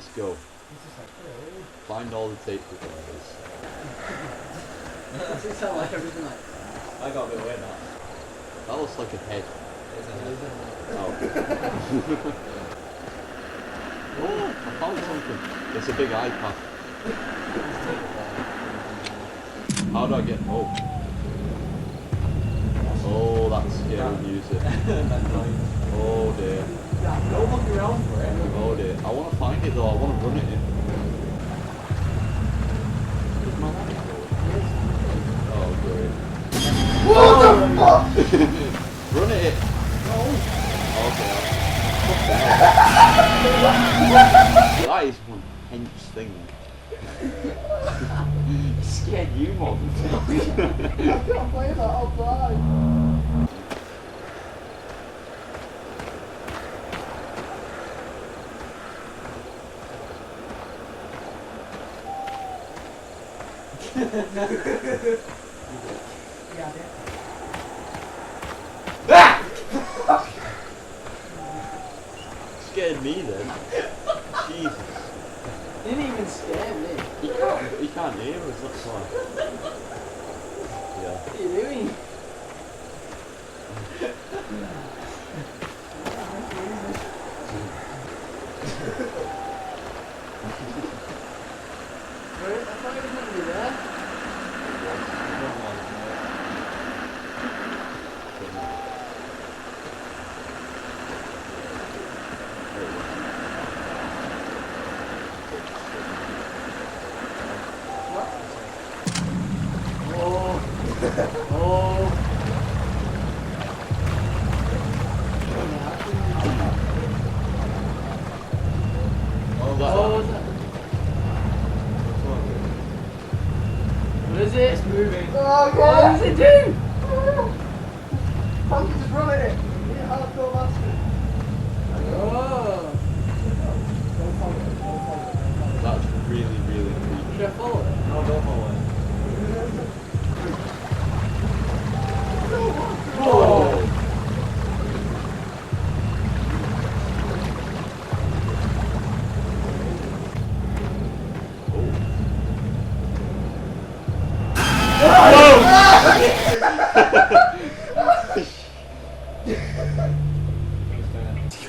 let's go. Find all the tape recorders. Does it sound like everything like... I got a bit weird now. That looks like a head. Oh. Oh, I found something. It's a big iPad. How do I get... Oh. Oh, that's scary music. Oh dear. Don't look around for it. Oh dear. I want to find it though. I want to run it in. Oh great. What the fuck? Run it in. No. Okay. That is one hench thing. Scared you more than I can't play that, I'll die. Yeah, Scared me then. Jesus. you didn't even scare me. He can't hear us, that's why. Yeah. What are you doing? Where? I thought he was meant to be there. What is it? It's moving. Oh, what does it do? Funky just run at it. Yeah, hardcore master. Oh. Don't follow it. Don't follow it. That's really, really creepy. Should I follow it? No, don't follow it. Oh!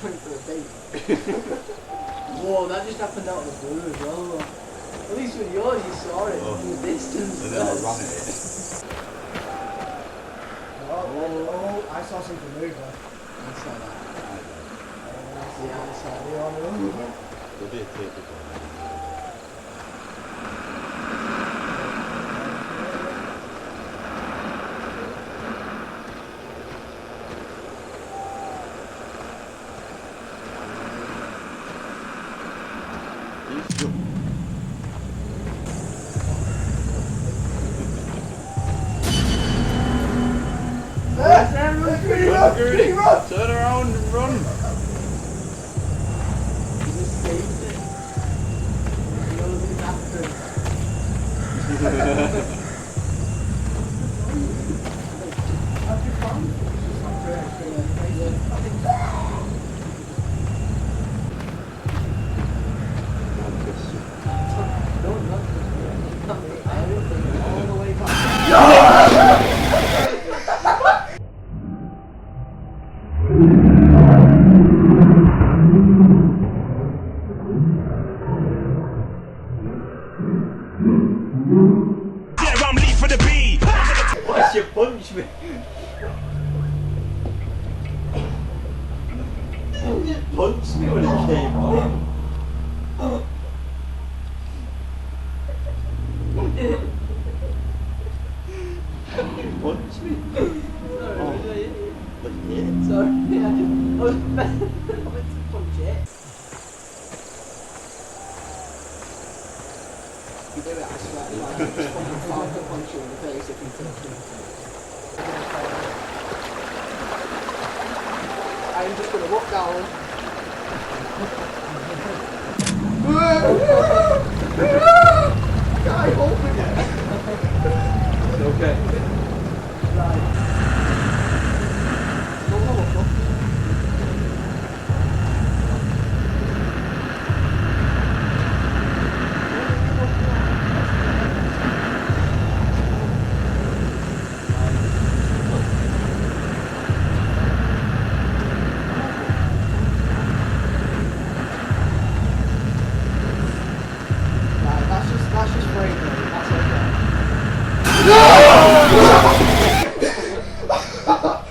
Going for a bait. Whoa, that just happened out of the blue as well. At least with yours, you saw it from the distance. And then I ran it. Oh, I saw something move there. I saw that. Yeah, I saw it. There'll be a tape recorder. Run! Turn around and run! Why'd you punch me? You punched me when it came on. You punched me. Sorry, I was meant to punch it. You do it, I swear. Like, I'm just fucking fine to punch you in the face if you touch me. I'm just gonna walk down. Guy, hold me. It's okay. Right. Don't know what's up. Yeah.